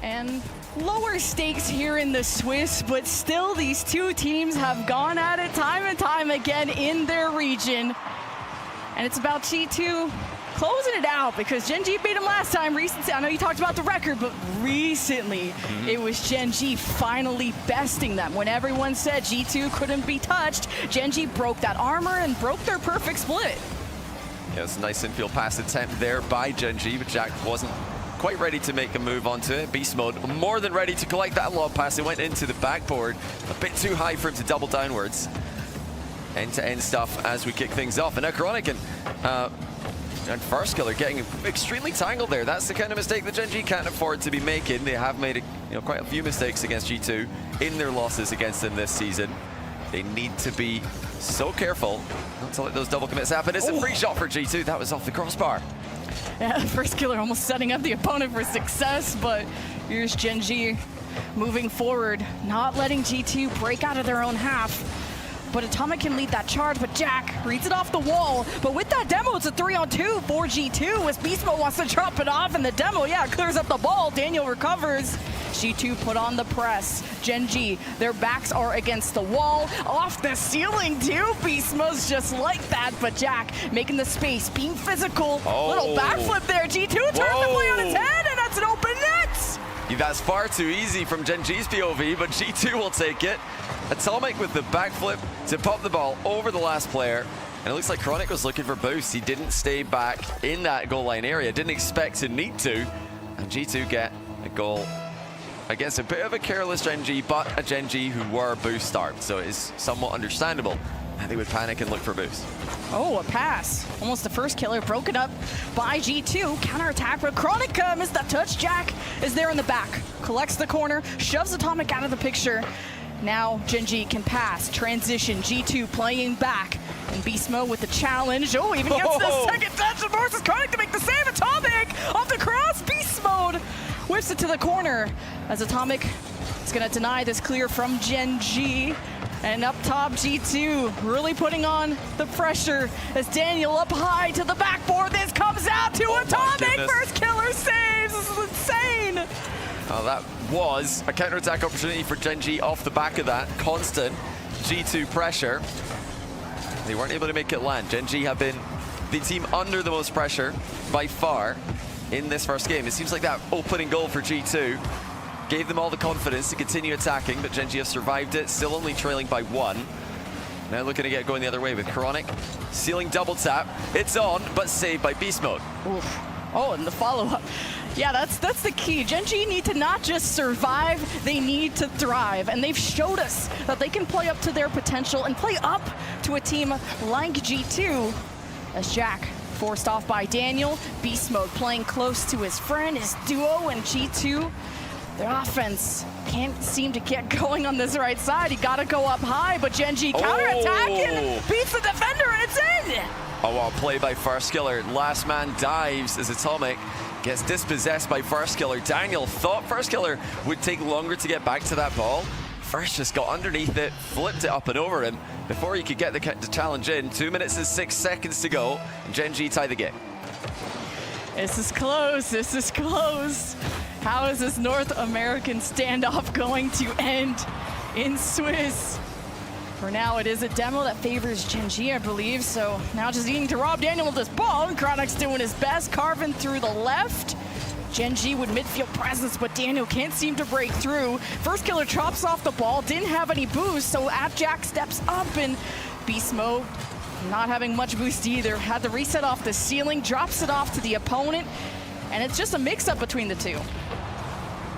And lower stakes here in the Swiss, but still these two teams have gone at it time and time again in their region. And it's about G2 closing it out because GENG beat them last time. Recently, I know you talked about the record, but recently it was GENG finally besting them. When everyone said G2 couldn't be touched, GENG broke that armor and broke their perfect split. Yeah, it's a nice infield pass attempt there by GENG, but Jack wasn't quite ready to make a move onto it. Beast mode, more than ready to collect that lob pass. It went into the backboard, a bit too high for him to double downwards. End-to-end stuff as we kick things off. And now Chronic and First Killer getting extremely tangled there. That's the kind of mistake that GENG can't afford to be making. They have made quite a few mistakes against G2 in their losses against them this season. They need to be so careful not to let those double commits happen. It's a free shot for G2. That was off the crossbar. Yeah, First Killer almost setting up the opponent for success, but here's GENG moving forward, not letting G2 break out of their own half. But Atomic can lead that charge, but Jack reads it off the wall. But with that demo, it's a 3-on-2 for G2 as Beast Mode wants to drop it off, and the demo, clears up the ball. Daniel recovers. G2 put on the press. GENG, their backs are against the wall. Off the ceiling too. Beast Mode's just like that, but Jack making the space, being physical. Little backflip there. G2 turns the play on its head, and that's an open net. That's far too easy from GENG's POV, but G2 will take it. Atomic with the backflip to pop the ball over the last player. And it looks like Chronic was looking for boost. He didn't stay back in that goal line area. Didn't expect to need to. And G2 get a goal against a bit of a careless GENG, but a GENG who were boost starved. So it is somewhat understandable that they would panic and look for boost. A pass. Almost the First Killer broken up by G2. Counterattack, but Chronic missed that touch. Jack is there in the back. Collects the corner, shoves Atomic out of the picture. Now GENG can pass, transition, G2 playing back. And Beast Mode with the challenge. Even gets the second touch and forces Chronic to make the save. Atomic off the cross. Beast Mode whips it to the corner as Atomic is going to deny this clear from GENG. And up top, G2 really putting on the pressure as Daniel up high to the backboard. This comes out to Atomic. First Killer saves. This is insane. That was a counterattack opportunity for GENG off the back of that. Constant G2 pressure. They weren't able to make it land. GENG have been the team under the most pressure by far in this first game. It seems like that opening goal for G2 gave them all the confidence to continue attacking, but GENG have survived it, still only trailing by 1. Now looking to get going the other way with Chronic. Ceiling double tap. It's on, but saved by Beast Mode. Oof. And the follow-up. Yeah, that's the key. GENG need to not just survive, they need to thrive. And they've showed us that they can play up to their potential and play up to a team like G2. As Jack forced off by Daniel. Beast Mode playing close to his friend, his duo, and G2. Their offense can't seem to get going on this right side. You gotta go up high, but GENG counterattacking, beats the defender, and it's in! Well, play by First Killer. Last man dives as Atomic gets dispossessed by First Killer. Daniel thought First Killer would take longer to get back to that ball. First just got underneath it, flipped it up and over him before he could get the challenge in. 2 minutes and 6 seconds to go. GENG tie the game. This is close, this is close. How is this North American standoff going to end in Swiss? For now, it is a demo that favors GENG, I believe. So now just needing to rob Daniel with this ball. And Chronic's doing his best, carving through the left. GENG with midfield presence, but Daniel can't seem to break through. First Killer chops off the ball, didn't have any boost, so Jack steps up, and Beast Mode not having much boost either. Had the reset off the ceiling, drops it off to the opponent, and it's just a mix-up between the two.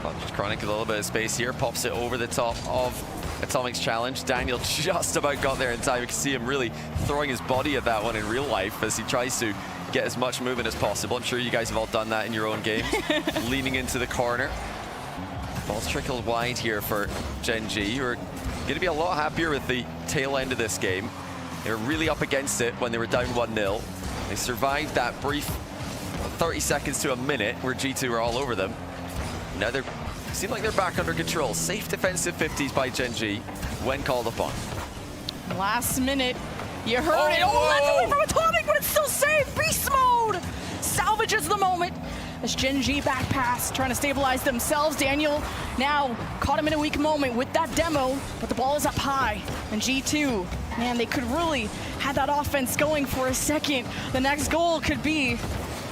Well, just Chronic a little bit of space here, pops it over the top of Atomic's challenge. Daniel just about got there in time. You can see him really throwing his body at that one in real life as he tries to get as much movement as possible. I'm sure you guys have all done that in your own games. Leaning into the corner. Ball's trickled wide here for GENG, who are going to be a lot happier with the tail end of this game. They were really up against it when they were down 1-0. They survived that brief 30 seconds to a minute where G2 were all over them. Now they seem like they're back under control. Safe defensive 50s by GENG when called upon. Last minute, you heard it. That's away from Atomic, but it's still safe. Beast Mode salvages the moment. As GENG back pass, trying to stabilize themselves. Daniel now caught him in a weak moment with that demo, but the ball is up high. And G2, man, they could really have that offense going for a second. The next goal could be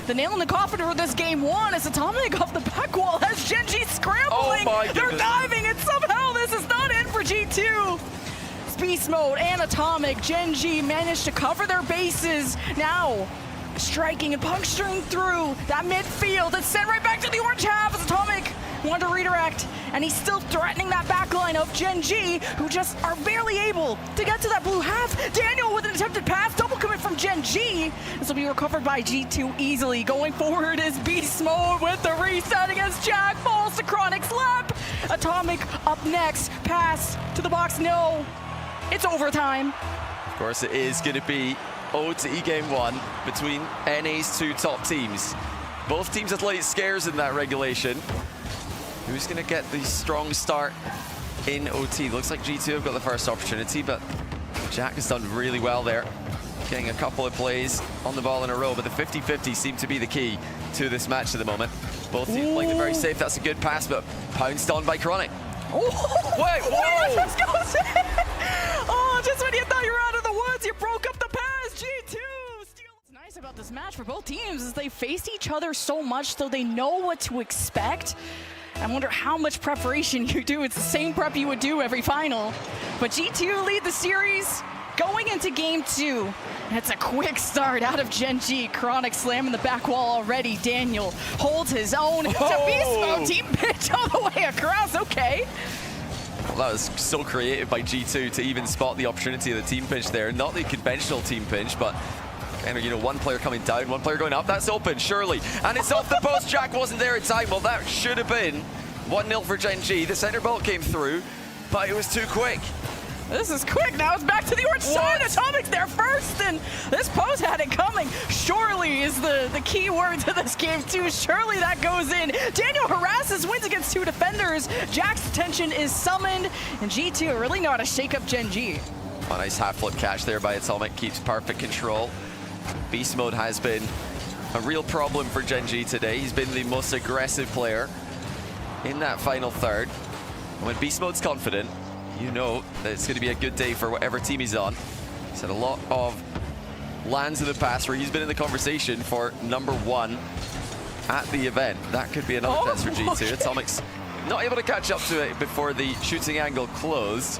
the nail in the coffin for this game one as Atomic off the back wall has GENG scrambling. Oh, they're diving, and somehow this is not in for G2. Beast mode and Atomic. GENG managed to cover their bases. Now striking and puncturing through that midfield. It's sent right back to the orange half as Atomic wanted to redirect, and he's still threatening that back line of GENG, who just are barely able to get to that blue half. Daniel with an attempted pass, double commit from GENG. This will be recovered by G2 easily. Going forward is Beast Mode with the reset against Jack. Falls to Chronic's lap. Atomic up next. Pass to the box, no. It's overtime. Of course, it is going to be OTE game one between NA's two top teams. Both teams had late scares in that regulation. Who's going to get the strong start in OT? Looks like G2 have got the first opportunity, but Jack has done really well there, getting a couple of plays on the ball in a row, but the 50-50 seem to be the key to this match at the moment. Both teams playing it very safe. That's a good pass, but pounced on by Chronic. Oh, wait, whoa! This goes in. Oh, just when you thought you were out of the woods, you broke up the pass. G2 steal. What's nice about this match for both teams is they face each other so much, so they know what to expect. I wonder how much preparation you do. It's the same prep you would do every final. But G2 lead the series going into game two. It's a quick start out of GENG. Chronic slamming the back wall already. Daniel holds his own. It's a beast mode team pitch all the way across. Okay. Well, that was so creative by G2 to even spot the opportunity of the team pinch there. Not the conventional team pinch, but kind of, you know, one player coming down, one player going up. That's open, surely. And it's off the post. Jack wasn't there in time. Well, that should have been 1-0 for GENG. The center ball came through, but it was too quick. This is quick. Now it's back to the orange side. Atomic's there first, and this post had it coming. Surely is the key word to this game, too. Surely that goes in. Daniel harasses, wins against two defenders. Jack's attention is summoned, and G2 really know how to shake up GENG. A nice half flip catch there by Atomic. Keeps perfect control. Beast mode has been a real problem for GENG today. He's been the most aggressive player in that final third. And when Beast mode's confident, you know that it's going to be a good day for whatever team he's on. He's had a lot of lands in the past where he's been in the conversation for #1 at the event. That could be another test for G2. Okay. Atomic's not able to catch up to it before the shooting angle closed.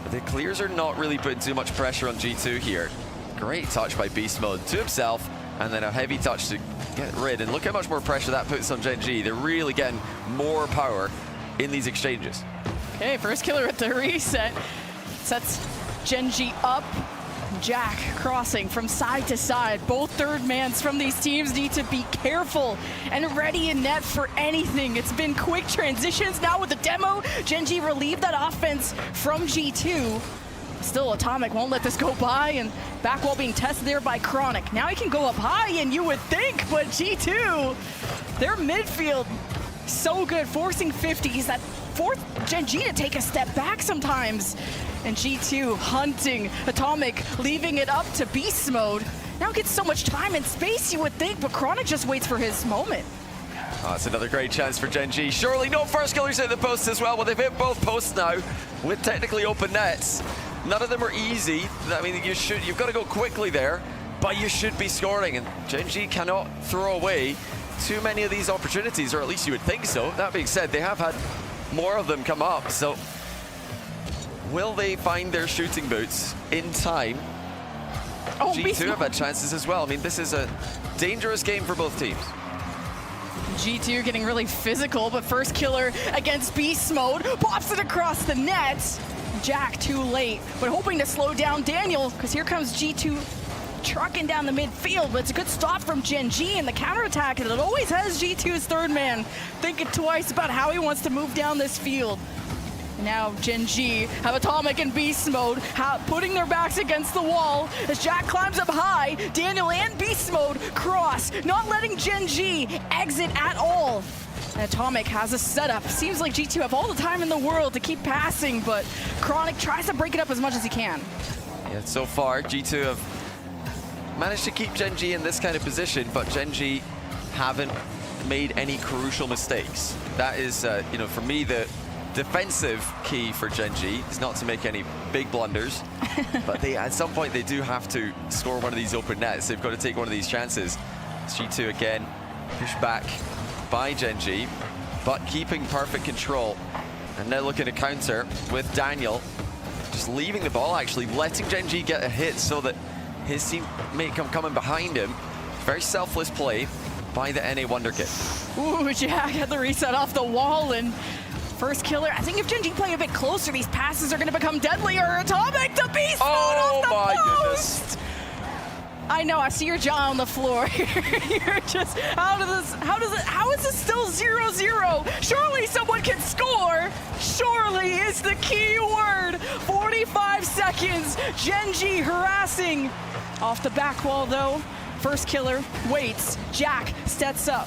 But the clears are not really putting too much pressure on G2 here. Great touch by Beast Mode to himself, and then a heavy touch to get rid. And look how much more pressure that puts on GENG. They're really getting more power in these exchanges. Okay, first killer at the reset. Sets GENG up. Jack crossing from side to side. Both third mans from these teams need to be careful and ready in net for anything. It's been quick transitions. Now with the demo, GENG relieved that offense from G2. Still, Atomic won't let this go by, and back wall being tested there by Chronic. Now he can go up high, and you would think, but G2, their midfield, so good, forcing 50s. That forced GENG to take a step back sometimes. And G2 hunting Atomic, leaving it up to Beast Mode. Now gets so much time and space, you would think, but Chronic just waits for his moment. Oh, it's another great chance for GENG. Surely no first killers hit the posts as well. Well, they've hit both posts now with technically open nets. None of them are easy. I mean, you've got to go quickly there, but you should be scoring. And GENG cannot throw away too many of these opportunities, or at least you would think so. That being said, they have had more of them come up. So will they find their shooting boots in time? Oh, G2 have had chances as well. I mean, this is a dangerous game for both teams. G2 getting really physical, but first killer against Beast Mode. Pops it across the net. Jack too late, but hoping to slow down Daniel, because here comes G2 trucking down the midfield, but it's a good stop from GENG, and the counterattack, and it always has G2's third man thinking twice about how he wants to move down this field. And now GENG have Atomic and Beast Mode putting their backs against the wall as Jack climbs up high. Daniel and Beast Mode cross, not letting GENG exit at all. And Atomic has a setup. Seems like G2 have all the time in the world to keep passing, but Chronic tries to break it up as much as he can. Yeah, so far G2 have managed to keep GENG in this kind of position, but GENG haven't made any crucial mistakes. That is, you know, for me, the defensive key for GENG is not to make any big blunders, but they, at some point, they do have to score one of these open nets. They've got to take one of these chances. G2 again, pushed back by GENG, but keeping perfect control. And now looking to counter with Daniel, just leaving the ball, actually letting GENG get a hit so that his teammate coming behind him. Very selfless play by the NA Wonder Kid. Ooh, Jack had the reset off the wall, and first killer. I think if GENG play a bit closer, these passes are going to become deadlier. Atomic, the beast mode off the post! Goodness. I know, I see your jaw on the floor. You're just, how is this still 0-0? Surely someone can score. Surely is the key word. 45 seconds, GENG harassing. Off the back wall though, first killer waits. Jack sets up,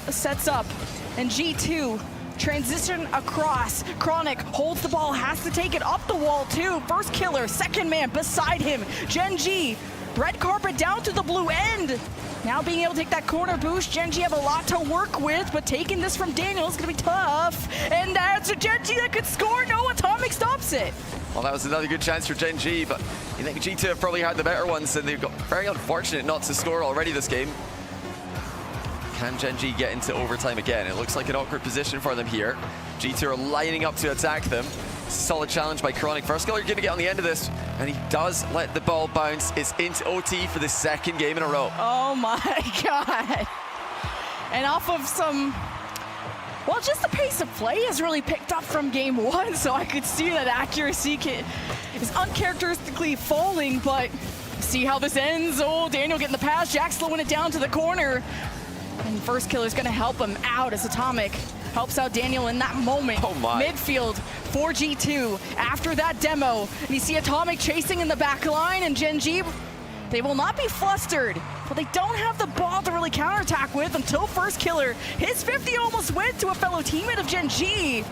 and G2 transition across. Chronic holds the ball, has to take it up the wall too. First killer, second man beside him. GENG, red carpet down to the blue end. Now being able to take that corner boost, GENG have a lot to work with, but taking this from Daniel is gonna be tough. And that's a GENG that could score. No, Atomic stops it. Well, that was another good chance for GENG, but you think G2 have probably had the better ones, and they've got very unfortunate not to score already this game. Can GENG get into overtime again? It looks like an awkward position for them here. G2 are lining up to attack them. Solid challenge by Chronic. First killer going to get on the end of this, and he does let the ball bounce. It's into OT for the second game in a row. Oh my God. And off of some, well, just the pace of play has really picked up from game one, so I could see that accuracy is uncharacteristically falling, but see how this ends. Oh, Daniel getting the pass, Jack slowing it down to the corner. And first killer is going to help him out as Atomic helps out Daniel in that moment. Oh my. Midfield for G2 after that demo. And you see Atomic chasing in the back line, and GENG, they will not be flustered, but they don't have the ball to really counterattack with until first killer. His 50 almost went to a fellow teammate of GENG.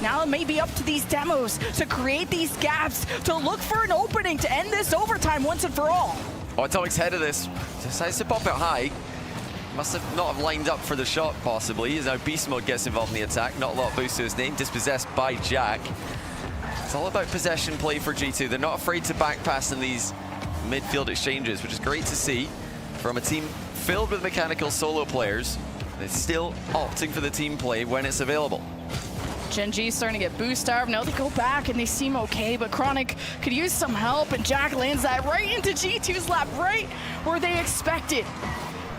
Now it may be up to these demos to create these gaps, to look for an opening to end this overtime once and for all. Oh, Atomic's head of this. Decides to pop it high. Must have not have lined up for the shot, possibly. As now Beast Mode gets involved in the attack. Not a lot of boost to his name. Dispossessed by Jack. It's all about possession play for G2. They're not afraid to back pass in these midfield exchanges, which is great to see from a team filled with mechanical solo players. They're still opting for the team play when it's available. GENG starting to get boost starved. Now they go back and they seem okay, but Chronic could use some help, and Jack lands that right into G2's lap, right where they expected.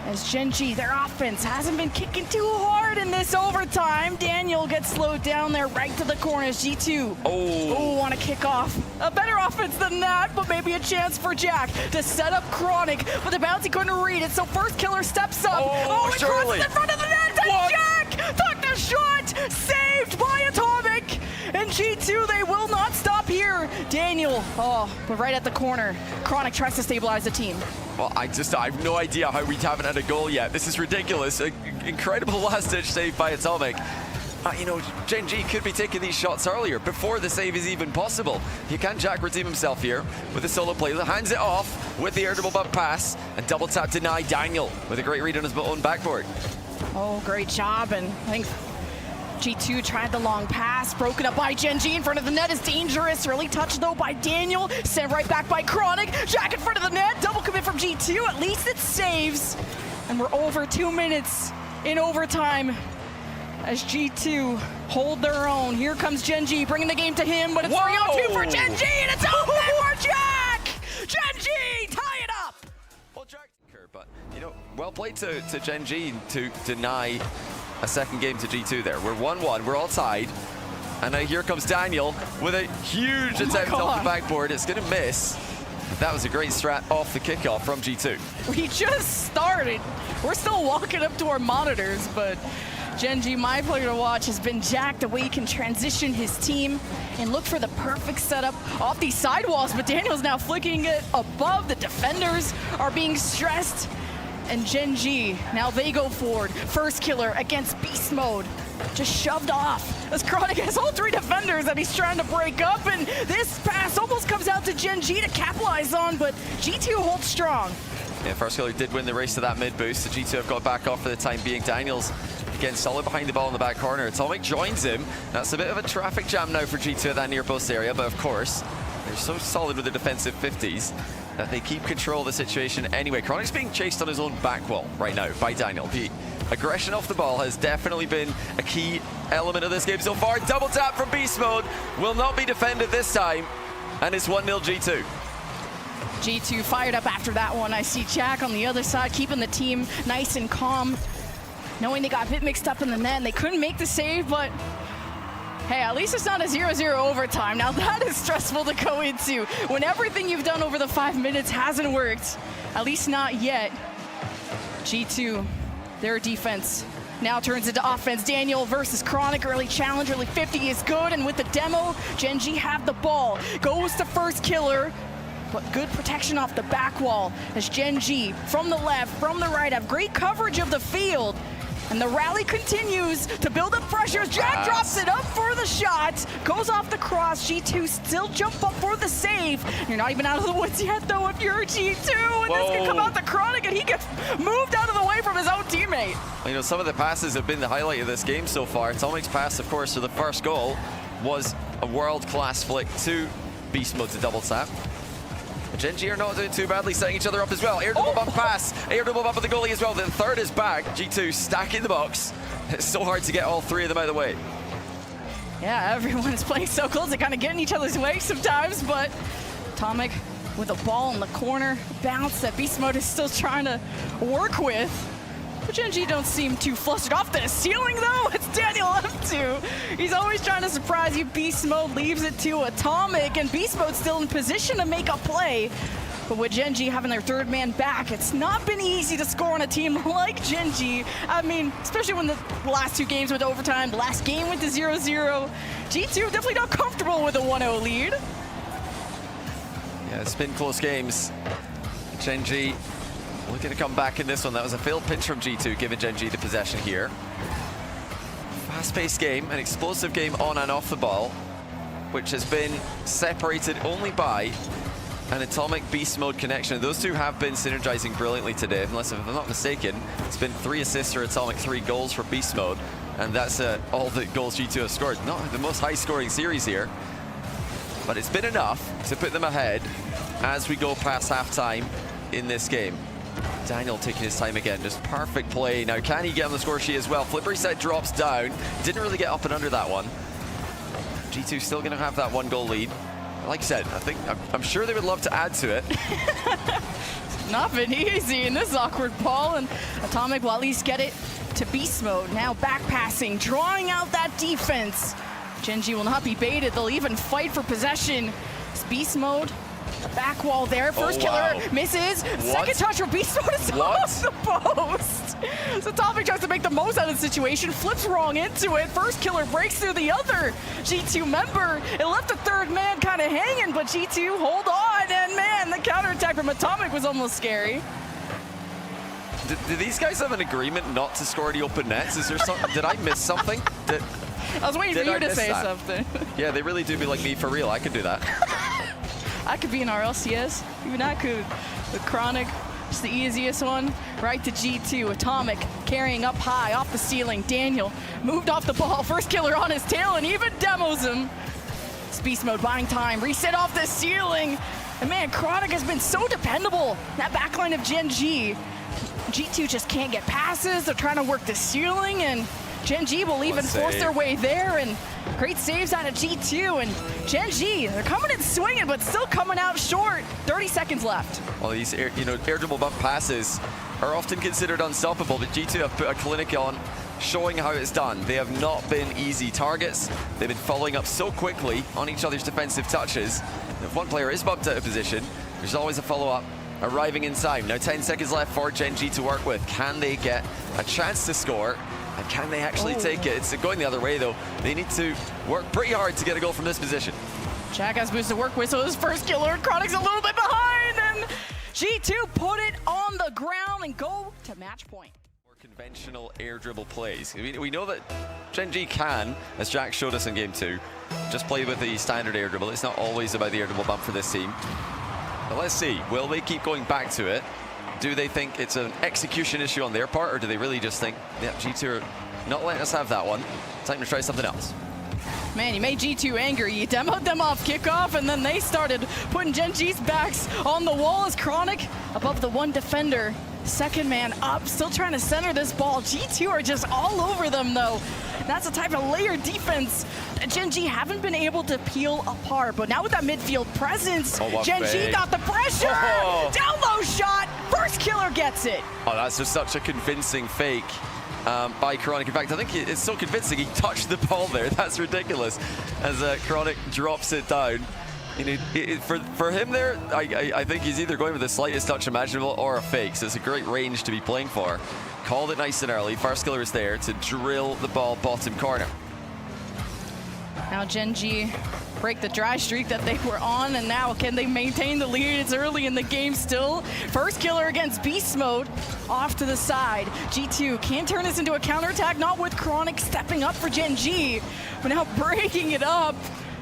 As GENG, their offense hasn't been kicking too hard in this overtime. Daniel gets slowed down there right to the corners. G2, want to kick off. A better offense than that, but maybe a chance for Jack to set up Chronic, but the bounty couldn't read it, so first killer steps up. It crosses in front of the net, and Jack took the shot, saved by Atomic. And G2, they will not stop here. Daniel, but right at the corner. Chronic tries to stabilize the team. Well, I have no idea how we haven't had a goal yet. This is ridiculous. Incredible last-ditch save by Atomic. You know, GENG could be taking these shots earlier, before the save is even possible. Can Jack redeem himself here with a solo play? Hands it off with the air double bump pass, and double tap deny Daniel with a great read on his own backboard. Oh, great job, and I think G2 tried the long pass, broken up by GENG in front of the net is dangerous. Early touch though by Daniel, sent right back by Chronic. Jack in front of the net, double commit from G2, at least it saves. And we're over 2 minutes in overtime as G2 hold their own. Here comes GENG, bringing the game to him, but it's 3-on-2 for GENG, and it's over for Jack! GENG, tie it up! Well, Jack, but you know, well played to GENG to deny a second game to G2 there. We're 1-1, we're all tied. And now here comes Daniel with a huge attempt off the backboard. It's gonna miss. But that was a great strat off the kickoff from G2. We just started. We're still walking up to our monitors, but GENG, my player to watch, has been Jack, the way he can transition his team and look for the perfect setup off these sidewalls, but Daniel's now flicking it above. The defenders are being stressed. And GENG, now they go forward. First killer against Beast Mode. Just shoved off as Chronic has all three defenders that he's trying to break up, and this pass almost comes out to GENG to capitalize on, but G2 holds strong. Yeah, first killer did win the race to that mid boost. The G2 have got back off for the time being. Daniel's Again, solid behind the ball in the back corner. Atomic joins him. That's a bit of a traffic jam now for G2 at that near post area, but of course, they're so solid with the defensive 50s that they keep control of the situation anyway. Chronic's being chased on his own back wall right now by Daniel. The aggression off the ball has definitely been a key element of this game so far. Double tap from Beast Mode will not be defended this time, and it's 1-0 G2. G2 fired up after that one. I see Jack on the other side keeping the team nice and calm, knowing they got a bit mixed up in the net and they couldn't make the save, but hey, at least it's not a 0-0 overtime. Now that is stressful to go into when everything you've done over the 5 minutes hasn't worked, at least not yet. G2, their defense now turns into offense. Daniel versus Chronic, early challenge, early 50 is good, and with the demo, GENG have the ball. Goes to first killer, but good protection off the back wall as GENG from the left, from the right, have great coverage of the field. And the rally continues to build up pressure. Jack drops it up for the shot, goes off the cross. G2 still jump up for the save. You're not even out of the woods yet, though, if you're G2. And this can come out to Chronic, and he gets moved out of the way from his own teammate. You know, some of the passes have been the highlight of this game so far. Atomic's pass, of course, to the first goal was a world-class flick to Beast Mode to double tap. GENG are not doing too badly, setting each other up as well. Air double bump pass, air double bump with the goalie as well. Then third is back. G2 stacking the box. It's so hard to get all three of them out of the way. Yeah, everyone is playing so close. They're kind of getting each other's way sometimes, but Atomic with a ball in the corner, bounce that Beast Mode is still trying to work with. But GENG don't seem too flustered. Off the ceiling, though, it's Daniel up to. He's always trying to surprise you. Beast Mode leaves it to Atomic, and Beast Mode's still in position to make a play. But with GENG having their third man back, it's not been easy to score on a team like GENG. I mean, especially when the last two games went to overtime, the last game went to 0-0. G2 definitely not comfortable with a 1-0 lead. Yeah, it's been close games. GENG looking to come back in this one. That was a failed pitch from G2, giving GENG the possession here. Fast-paced game, an explosive game on and off the ball, which has been separated only by an Atomic Beast Mode connection. Those two have been synergizing brilliantly today, unless if I'm not mistaken. It's been 3 assists for Atomic, 3 goals for Beast Mode, and that's all the goals G2 have scored. Not the most high-scoring series here, but it's been enough to put them ahead as we go past halftime in this game. Daniel taking his time again, just perfect play. Now, can he get on the score sheet as well? Flippery set drops down. Didn't really get up and under that one. G2 still going to have that 1-goal lead. Like I said, I'm sure they would love to add to it. Not been easy in this awkward ball, and Atomic will at least get it to Beast Mode. Now back passing, drawing out that defense. GENG will not be baited. They'll even fight for possession. It's Beast Mode. The back wall there. First killer misses. Second touch for Beast Mode is off the post. So Atomic tries to make the most out of the situation. Flips wrong into it. First killer breaks through the other G2 member. It left the third man kind of hanging, but G2 hold on. And man, the counterattack from Atomic was almost scary. Do these guys have an agreement not to score the open nets? Is there something? Did I miss something? I was waiting for you to say something. Yeah, they really do be like me for real. I could do that. I could be an RLCS, even I could. With Chronic, just the easiest one. Right to G2, Atomic carrying up high off the ceiling. Daniel moved off the ball, first killer on his tail, and even demos him. It's Beast Mode buying time, reset off the ceiling. And man, Chronic has been so dependable. That backline of GENG. G2 just can't get passes. They're trying to work the ceiling, and GENG will even force their way there, and great saves out of G2, and GENG, they're coming in swinging, but still coming out short. 30 seconds left. Well, these air dribble bump passes are often considered unstoppable, but G2 have put a clinic on showing how it's done. They have not been easy targets. They've been following up so quickly on each other's defensive touches. If one player is bumped out of position, there's always a follow-up arriving in time. Now 10 seconds left for GENG to work with. Can they get a chance to score? And can they actually take it? It's going the other way, though. They need to work pretty hard to get a goal from this position. Jack has boost to work with, so his first killer. Chronic's a little bit behind, and G2 put it on the ground and go to match point. More conventional air dribble plays. We know that GENG can, as Jack showed us in Game 2, just play with the standard air dribble. It's not always about the air dribble bump for this team. But let's see, will they keep going back to it? Do they think it's an execution issue on their part, or do they really just think, yeah, G2 are not letting us have that one. Time to try something else. Man, you made G2 angry. You demoed them off kickoff, and then they started putting GenG's backs on the wall as Chronic above the one defender. Second man up, still trying to center this ball. G2 are just all over them, though. That's the type of layered defense that GenG haven't been able to peel apart. But now with that midfield presence, GenG got the pressure! Oh. Down low shot! First killer gets it! Oh, that's just such a convincing fake by Chronic. In fact, I think it's so convincing he touched the ball there. That's ridiculous. As Chronic drops it down. You know, for him there, I think he's either going with the slightest touch imaginable or a fake. So it's a great range to be playing for. Called it nice and early. First killer is there to drill the ball bottom corner. Now GenG break the dry streak that they were on, and now can they maintain the lead? It's early in the game still. First killer against Beast Mode, off to the side. G2 can turn this into a counterattack, not with Chronic stepping up for GenG, but now breaking it up.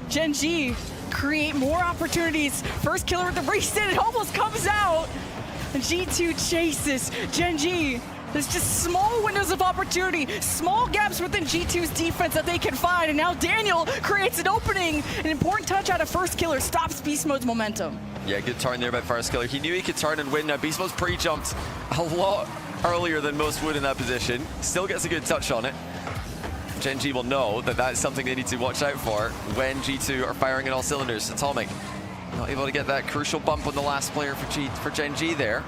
GenG create more opportunities. First killer with the reset, it almost comes out. And G2 chases GenG. There's just small windows of opportunity, small gaps within G2's defense that they can find, and now Daniel creates an opening. An important touch out of First Killer stops Beast Mode's momentum. Yeah, good turn there by First Killer. He knew he could turn and win. Now Beast Mode's pre-jumped a lot earlier than most would in that position. Still gets a good touch on it. GenG will know that that's something they need to watch out for when G2 are firing in all cylinders. Atomic not able to get that crucial bump on the last player for GenG there.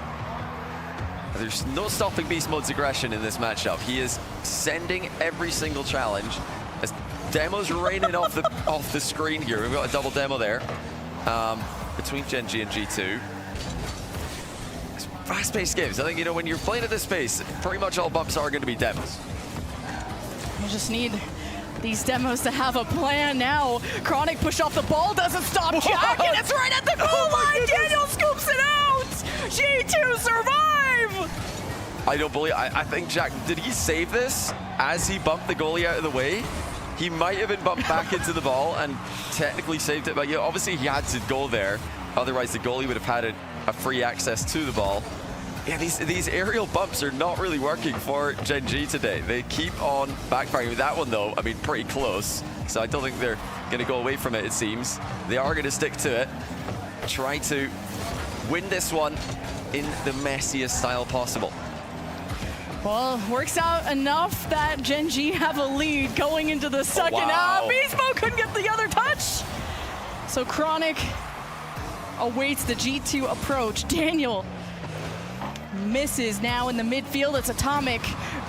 There's no stopping Beast Mode's aggression in this matchup. He is sending every single challenge as demos raining off the screen here. We've got a double demo there between GenG and G2. It's fast-paced games. I think, you know, when you're playing at this pace, pretty much all bumps are going to be demos. You just need these demos to have a plan now. Chronic push off the ball, doesn't stop Jack, and it's right at the goal line. Daniel scoops it out. G2 survive. I don't believe, I think Jack, did he save this as he bumped the goalie out of the way? He might have been bumped back into the ball and technically saved it, but yeah, obviously he had to go there. Otherwise the goalie would have had a free access to the ball. Yeah, these aerial bumps are not really working for GenG today. They keep on backfiring. That one though, I mean, pretty close. So I don't think they're gonna go away from it, it seems. They are gonna stick to it. Try to win this one in the messiest style possible. Well, works out enough that GenG have a lead going into the second half. Beast Mode couldn't get the other touch. So Chronic awaits the G2 approach. Daniel misses now in the midfield. It's Atomic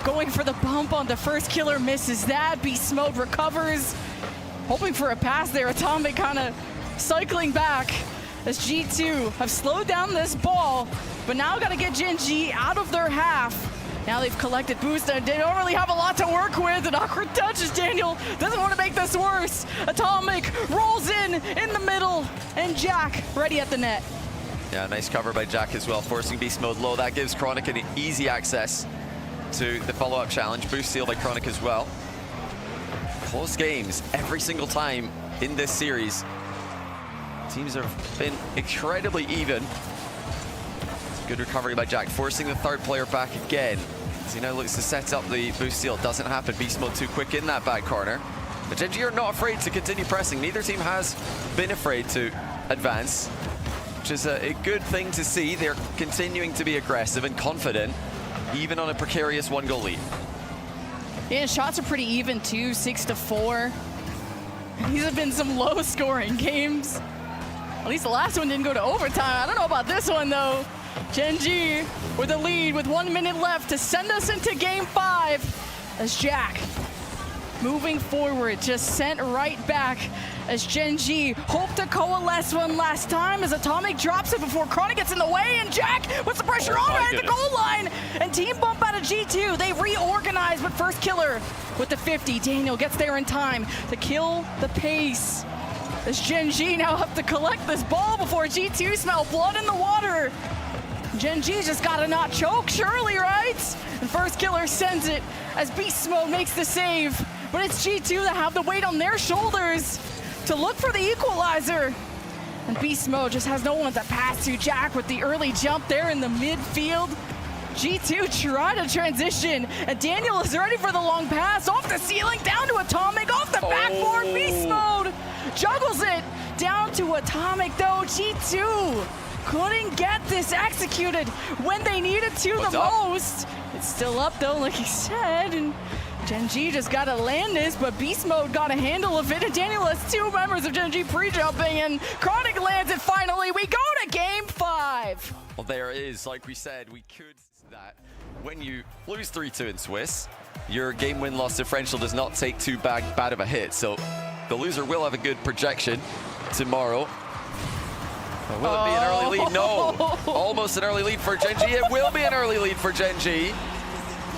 going for the bump on the First Killer, misses that. Beast Mode recovers, hoping for a pass there. Atomic kind of cycling back as G2 have slowed down this ball, but now got to get GenG out of their half. Now they've collected boost, and they don't really have a lot to work with. An awkward touch as Daniel doesn't want to make this worse. Atomic rolls in the middle, and Jack ready at the net. Yeah, nice cover by Jack as well, forcing Beast Mode low. That gives Chronic an easy access to the follow-up challenge. Boost steal by Chronic as well. Close games every single time in this series. Teams have been incredibly even. Good recovery by Jack, forcing the third player back again. As he now looks to set up the boost steal. Doesn't happen. Beast Mode too quick in that back corner. But GenG are not afraid to continue pressing. Neither team has been afraid to advance, which is a good thing to see. They're continuing to be aggressive and confident, even on a precarious one-goal lead. Yeah, shots are pretty even too, 6-4. These have been some low-scoring games. At least the last one didn't go to overtime. I don't know about this one, though. GenG with a lead with 1 minute left to send us into game 5 as Jack moving forward, just sent right back as GenG hope to coalesce one last time as Atomic drops it before Chronic gets in the way, and Jack puts the pressure on right at the goal line, and team bump out of G2. They reorganize, but First Killer with the 50. Daniel gets there in time to kill the pace as GenG now have to collect this ball before G2 smell blood in the water. GenG just gotta not choke, surely, right? And First Killer sends it as Beast Mode makes the save. But it's G2 that have the weight on their shoulders to look for the equalizer. And Beast Mode just has no one to pass to. Jack with the early jump there in the midfield. G2 trying to transition, and Daniel is ready for the long pass. Off the ceiling, down to Atomic, off the backboard, beast mode. Juggles it, down to Atomic though. G2 couldn't get this executed when they needed to the most. It's still up though, like he said, and GENG just got to land this, but Beast Mode got a handle of it, and Daniel has 2 members of GENG pre-jumping, and Chronic lands it finally. We go to Game 5. Well, there it is. Like we said, we could that when you lose 3-2 in Swiss, your game win-loss differential does not take too bad of a hit, so the loser will have a good projection tomorrow. Will it be an early lead? No. Almost an early lead for GENG. It will be an early lead for GENG.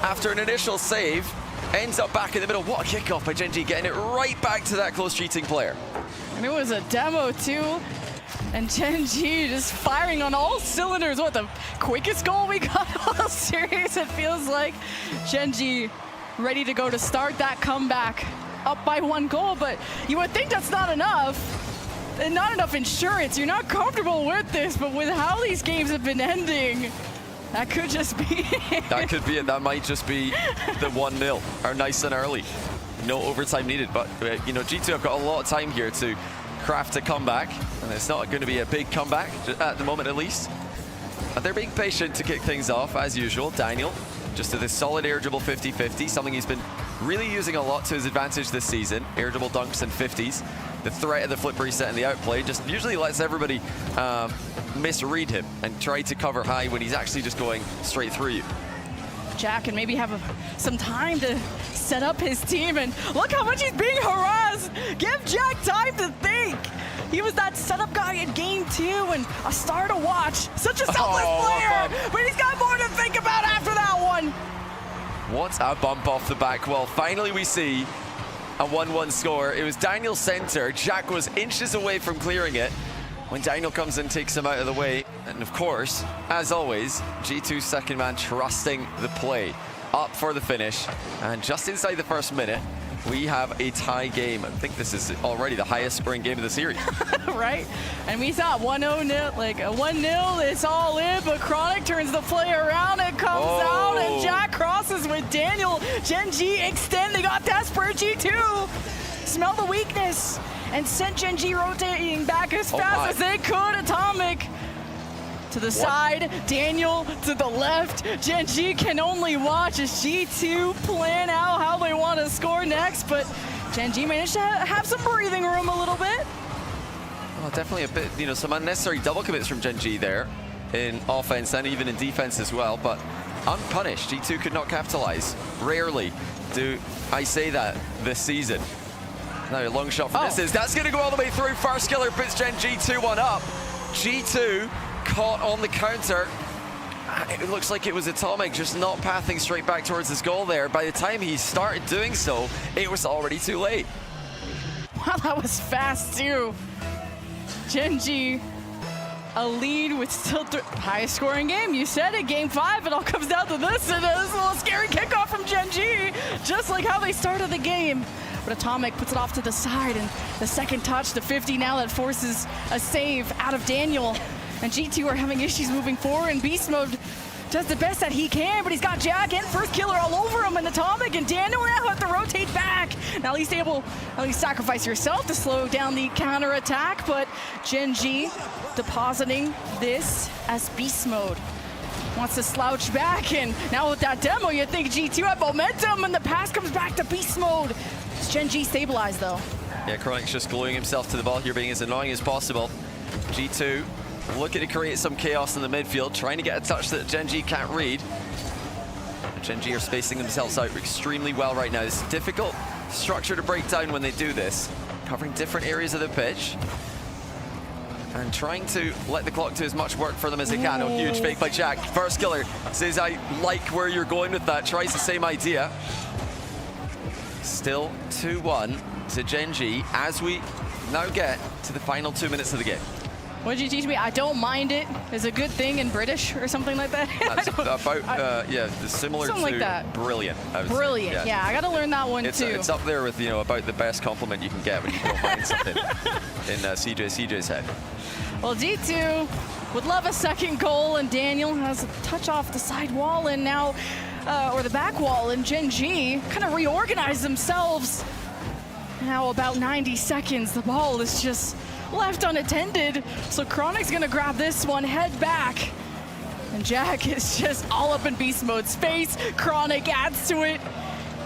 After an initial save, ends up back in the middle. What a kickoff by GENG, getting it right back to that close cheating player. And it was a demo too. And GENG just firing on all cylinders. What, the quickest goal we got all series, it feels like. GENG ready to go to start that comeback. Up by 1 goal, but you would think that's not enough. And not enough insurance. You're not comfortable with this, but with how these games have been ending, that could just be it. That could be it. That might just be the 1-0, or nice and early. No overtime needed, but you know, G2 have got a lot of time here to craft a comeback, and it's not going to be a big comeback at the moment, at least. But they're being patient to kick things off, as usual. Daniel, just to this solid air dribble 50-50, something he's been really using a lot to his advantage this season. Air dribble dunks and 50s. The threat of the flip reset and the outplay just usually lets everybody misread him and try to cover high when he's actually just going straight through you. Jack can maybe have some time to set up his team, and look how much he's being harassed. Give Jack time to think. He was that setup guy in Game 2 and a star to watch. Such a selfless player, but he's got more to think about after that one. What a bump off the back wall. Finally we see a 1-1 score. It was Daniel's center. Jack was inches away from clearing it when Daniel comes and takes him out of the way. And of course, as always, G2's second man trusting the play. Up for the finish. And just inside the first minute, we have a tie game. I think this is already the highest scoring game of the series. Right? And we thought 1-0, like a 1-0, it's all in, but Chronic turns the play around, it comes out, and Jack crosses with Daniel. GENG extend, they got desperate. G2 smell the weakness and sent GENG rotating back as fast as they could. Atomic to the side, Daniel to the left. GENG can only watch as G2 plan out how they want to score next, but GENG managed to have some breathing room a little bit. Well, definitely a bit, you know, some unnecessary double commits from GENG there in offense and even in defense as well, but unpunished. G2 could not capitalize. Rarely do I say that this season. Now, a long shot from this that's going to go all the way through. First killer puts GENG 2-1 up. G2 caught on the counter. It looks like it was Atomic just not pathing straight back towards his goal there. By the time he started doing so, it was already too late. Wow, that was fast too. GENG, a lead with still highest scoring game. You said it, Game 5, it all comes down to this, and this little scary kickoff from GENG, just like how they started the game. But Atomic puts it off to the side, and the second touch, the 50 now that forces a save out of Daniel. And G2 are having issues moving forward, and Beast Mode does the best that he can, but he's got Jack and first killer all over him, and Atomic and Daniel now have to rotate back. Now at least able, at least sacrifice yourself to slow down the counter attack, but GENG depositing this as Beast Mode wants to slouch back, and now with that demo, you think G2 have momentum, and the pass comes back to Beast Mode. It's GENG stabilized though. Yeah, Chronic's just gluing himself to the ball here, being as annoying as possible. G2 looking to create some chaos in the midfield, trying to get a touch that GENG can't read. GENG are spacing themselves out extremely well right now. It's a difficult structure to break down when they do this, covering different areas of the pitch and trying to let the clock do as much work for them as they can. Oh, huge fake by Jack. First killer says, I like where you're going with that, tries the same idea. Still 2-1 to GENG as we now get to the final 2 minutes of the game. What did you teach me? I don't mind it is a good thing in British or something like that. That's about, yeah, similar to like that. Brilliant. Brilliant, yeah, I got to learn that one too. It's up there with, you know, about the best compliment you can get when you don't mind something in CJ's head. Well, G2 Would love a second goal, and Daniel has a touch off the side wall, and now, or the back wall, and GENG kind of reorganize themselves. Now about 90 seconds, the ball is just left unattended. So Chronic's gonna grab this one, head back. And Jack is just all up in beast mode. Space, Chronic adds to it.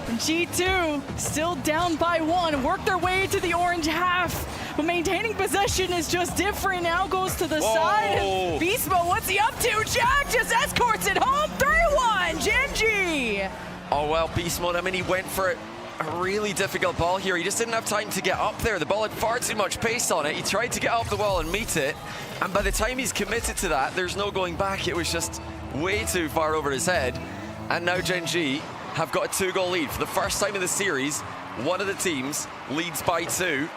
And G2 still down by 1, work their way to the orange half. But maintaining possession is just different. Now goes to the side. And beast mode, what's he up to? Jack just escorts it home, 3-1, GENG. Oh well, beast mode, I mean, he went for it. A really difficult ball here. He just didn't have time to get up there. The ball had far too much pace on it. He tried to get up the wall and meet it. And by the time he's committed to that, there's no going back. It was just way too far over his head. And now GENG have got a 2-goal lead. For the first time in the series, one of the teams leads by 2.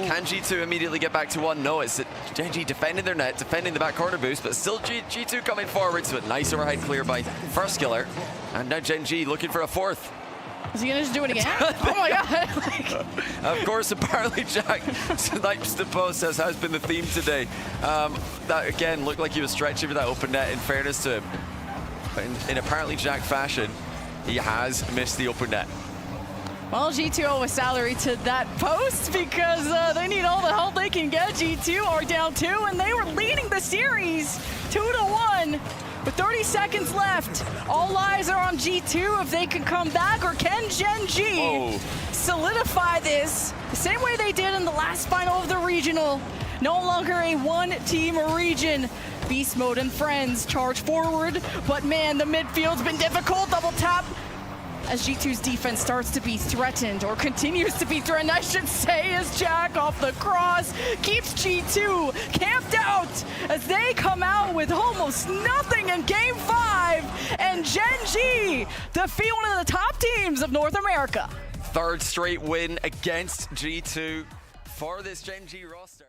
Can G2 immediately get back to 1? No, it's GENG defending their net, defending the back corner boost, but still G2 coming forward. So a nice overhead clear by first killer. And now GENG looking for a 4th. Is he gonna just do it again? Oh my god. Of course, apparently Jack snipes the post, as has been the theme today. That again looked like he was stretching for that open net, in fairness to him. But in apparently Jack fashion, he has missed the open net. Well, G2 owe a salary to that post because they need all the help they can get. G2 are down 2, and they were leading the series 2-1. With 30 seconds left, all eyes are on G2 if they can come back, or can GENG solidify this the same way they did in the last final of the regional. No longer a one-team region. Beast mode and friends charge forward, but man, the midfield's been difficult. Double tap as G2's defense starts to be threatened, or continues to be threatened, I should say, as Jack off the cross keeps G2 camped out as they come out with almost nothing in Game 5, and GENG defeat one of the top teams of North America. 3rd straight win against G2 for this GENG roster.